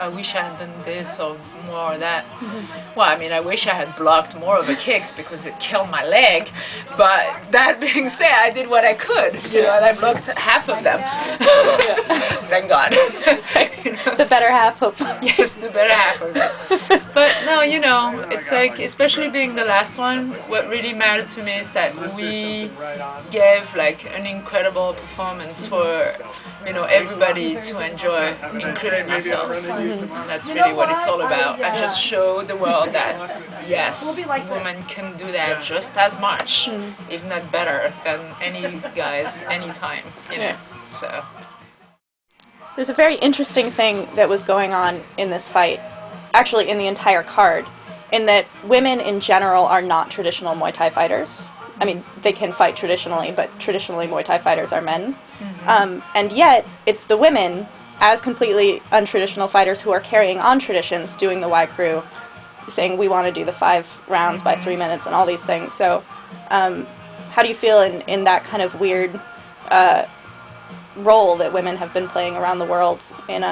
I wish I had done this or more of that. Well, I mean, I wish I had blocked more of the kicks because it killed my leg. But that being said, I did what I could, and I blocked half of them. Thank God. The better half, hopefully. Yes, the better half of it. But no, it's like, especially being the last one, what really mattered to me is that we gave like an incredible performance for everybody to enjoy, including ourselves. That's really what it's all about. I just show the world that yes, women can do that just as much, if not better, than any guys anytime. So. There's a very interesting thing that was going on in this fight, actually in the entire card, in that women in general are not traditional Muay Thai fighters. I mean, they can fight traditionally, but traditionally Muay Thai fighters are men. And yet, it's the women, as completely untraditional fighters who are carrying on traditions, doing the Y Crew, saying we want to do the 5 rounds by 3 minutes and all these things. So, how do you feel in that kind of weird role that women have been playing around the world in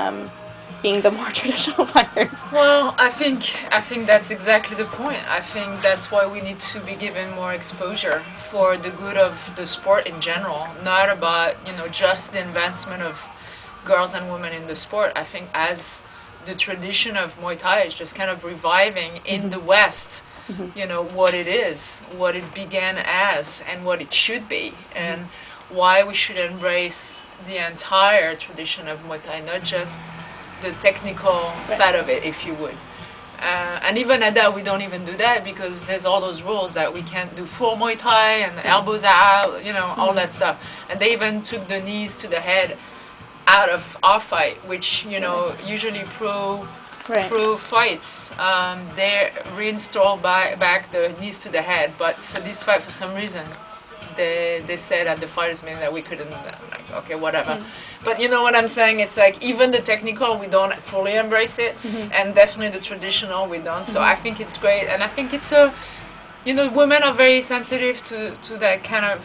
being the more traditional fighters? Well, I think that's exactly the point. I think that's why we need to be given more exposure for the good of the sport in general, not about just the advancement of girls and women in the sport. I think as the tradition of Muay Thai is just kind of reviving in the West, what it is, what it began as, and what it should be, and why we should embrace the entire tradition of Muay Thai, not just the technical side of it, if you would. And even at that, we don't even do that because there's all those rules that we can't do full Muay Thai and elbows out, all that stuff. And they even took the knees to the head out of our fight, which, usually pro fights, they reinstall back the knees to the head. But for this fight, for some reason, they said at the fighters meeting that we couldn't. Like, okay, whatever. But you know what I'm saying? It's like even the technical, we don't fully embrace it, and definitely the traditional, we don't. So I think it's great, and I think it's women are very sensitive to that kind of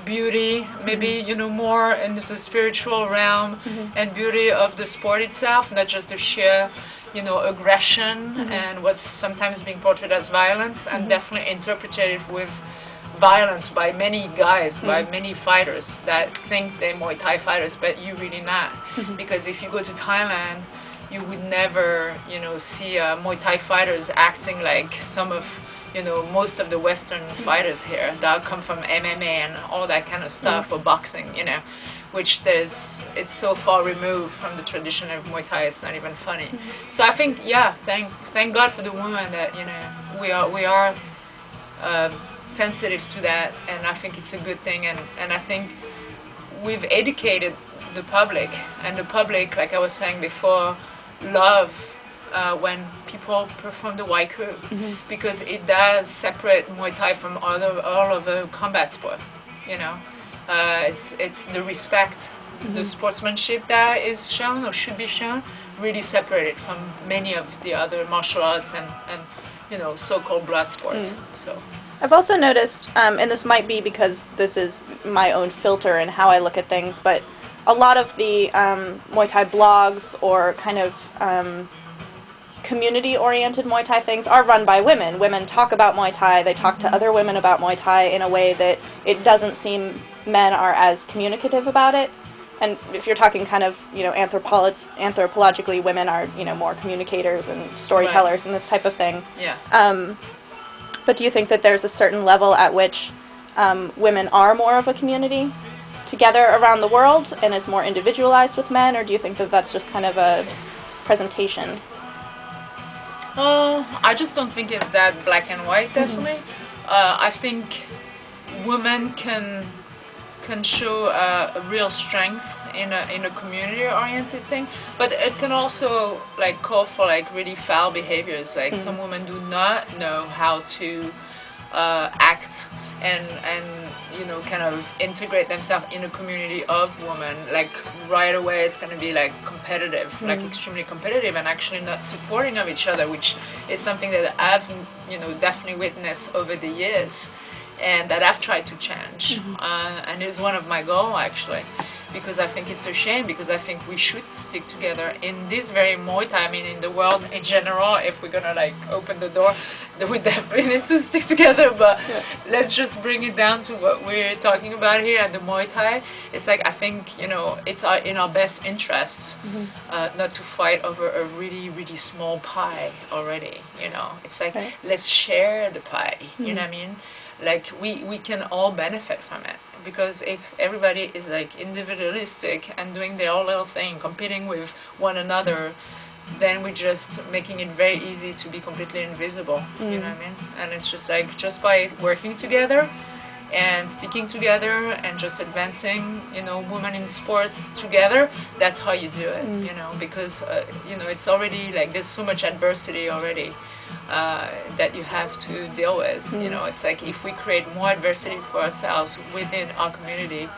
beauty, maybe more in the spiritual realm and beauty of the sport itself, not just the sheer aggression and what's sometimes being portrayed as violence, and definitely interpreted with violence by many guys, by many fighters that think they're Muay Thai fighters, but you really not. Because if you go to Thailand, you would never, see Muay Thai fighters acting like some of, most of the Western fighters here that come from MMA and all that kind of stuff, or boxing, which it's so far removed from the tradition of Muay Thai, it's not even funny. So I think, thank God for the women that, we are sensitive to that, and I think it's a good thing, and I think we've educated the public, and the public, like I was saying before, love when people perform the Y Crew, because it does separate Muay Thai from all other combat sport. It's the respect, the sportsmanship that is shown or should be shown, really separated from many of the other martial arts and so-called blood sports. So. I've also noticed, and this might be because this is my own filter and how I look at things, but a lot of the Muay Thai blogs or kind of community-oriented Muay Thai things are run by women. Women talk about Muay Thai, they talk to other women about Muay Thai in a way that it doesn't seem men are as communicative about it. And if you're talking kind of, anthropologically, women are, more communicators and storytellers and this type of thing. Yeah. But do you think that there's a certain level at which women are more of a community together around the world and is more individualized with men, or do you think that that's just kind of a presentation? I just don't think it's that black and white, definitely. I think women can show a real strength in a community-oriented thing, but it can also call for really foul behaviors. Like some women do not know how to act and kind of integrate themselves in a community of women. Like right away, it's going to be competitive, extremely competitive, and actually not supporting of each other, which is something that I've definitely witnessed over the years, and that I've tried to change, and it's one of my goals actually. because I think it's a shame, because I think we should stick together in this very Muay Thai. I mean, in the world in general, if we're gonna like open the door, then we definitely need to stick together. But let's just bring it down to what we're talking about here at the Muay Thai. It's like, I think, you know, it's in our best interests not to fight over a really, really small pie already. You know, it's like, let's share the pie. You know what I mean? Like we can all benefit from it, because if everybody is like individualistic and doing their own little thing, competing with one another, then we're just making it very easy to be completely invisible. You know what I mean? And it's just like, just by working together and sticking together and just advancing, you know, women in sports together, that's how you do it. You know, because you know, it's already like, there's so much adversity already that you have to deal with. You know, it's like, if we create more adversity for ourselves within our community,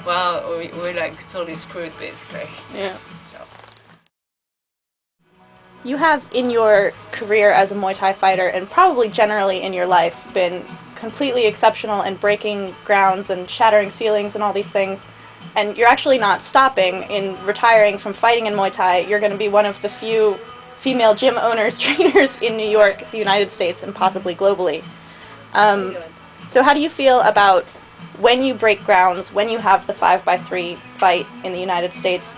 well, we're like totally screwed, basically. Yeah. So. You have, in your career as a Muay Thai fighter, and probably generally in your life, been completely exceptional in breaking grounds and shattering ceilings and all these things. And you're actually not stopping in retiring from fighting in Muay Thai. You're going to be one of the few female gym owners, trainers in New York, the United States, and possibly globally. So how do you feel about when you break grounds, when you have the 5x3 fight in the United States?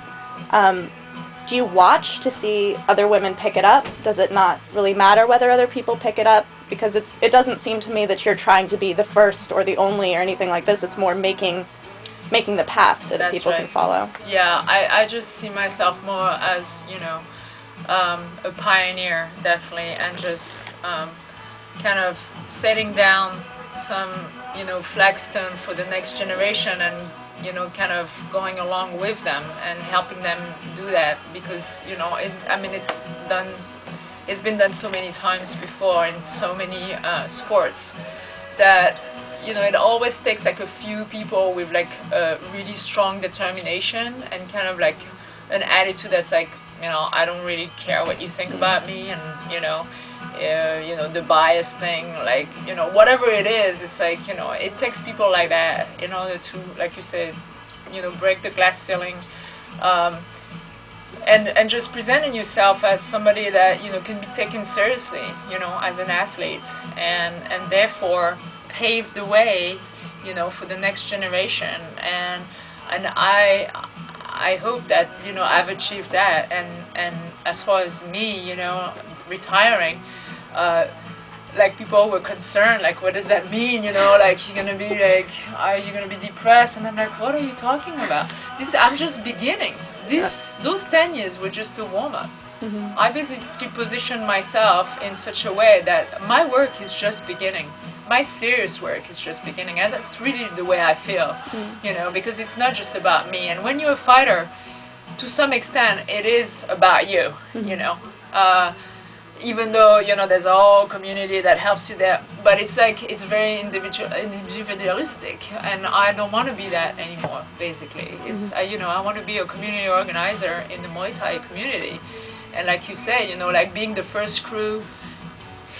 Do you watch to see other women pick it up? Does it not really matter whether other people pick it up? Because it doesn't seem to me that you're trying to be the first or the only or anything like this. It's more making the path so that people can follow. Yeah, I just see myself more as, you know, a pioneer, definitely, and just kind of setting down some, you know, flagstone for the next generation, and, you know, kind of going along with them and helping them do that, because, you know, I mean, it's been done so many times before in so many sports that, you know, it always takes like a few people with like a really strong determination and kind of like an attitude that's like, you know, I don't really care what you think about me, and, you know, the bias thing, like, you know, whatever it is, it's like, you know, it takes people like that in order to, like you said, you know, break the glass ceiling, and just presenting yourself as somebody that, you know, can be taken seriously, you know, as an athlete, and therefore pave the way, you know, for the next generation, and I hope that, you know, I've achieved that, and as far as me, you know, retiring, like, people were concerned, like, what does that mean, you know, like, you're gonna be like, are you gonna be depressed? And I'm like, what are you talking about? I'm just beginning. Those 10 years were just a warm-up. I basically positioned myself in such a way that my work is just beginning. My serious work is just beginning, and that's really the way I feel, you know, because it's not just about me. And when you're a fighter, to some extent, it is about you, you know. Even though, you know, there's a whole community that helps you there, but it's like, it's very individualistic, and I don't want to be that anymore, basically. It's, you know, I want to be a community organizer in the Muay Thai community, and like you say, you know, like, being the first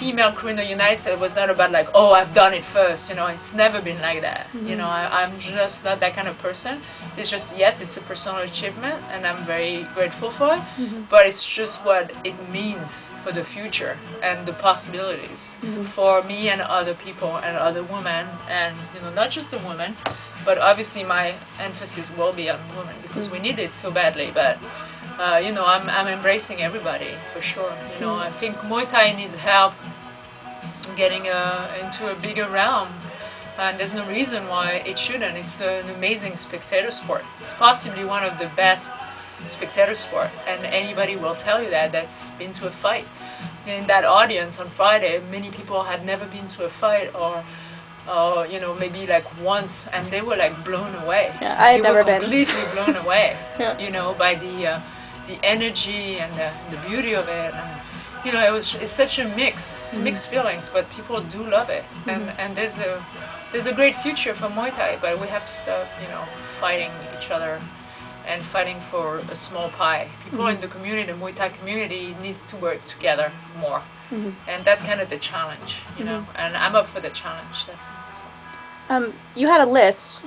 female crew in the United States was not about like, oh, I've done it first, you know, it's never been like that. You know, I'm just not that kind of person. It's just, yes, it's a personal achievement, and I'm very grateful for it, but it's just what it means for the future and the possibilities for me and other people and other women, and, you know, not just the women, but obviously my emphasis will be on women, because we need it so badly, but you know, I'm embracing everybody, for sure. You know, I think Muay Thai needs help getting into a bigger realm, and there's no reason why it shouldn't. It's an amazing spectator sport. It's possibly one of the best spectator sport, and anybody will tell you that that's been to a fight. In that audience on Friday, many people had never been to a fight, or you know, maybe like once, and they were like blown away. Yeah, I had never been. Completely blown away, you know, by the energy and the beauty of it. And, you know, it's such a mixed feelings, but people do love it, and there's a great future for Muay Thai, but we have to stop, you know, fighting each other and fighting for a small pie. People in the community, the Muay Thai community, need to work together more, and that's kind of the challenge, you know, and I'm up for the challenge, definitely. So. You had a list.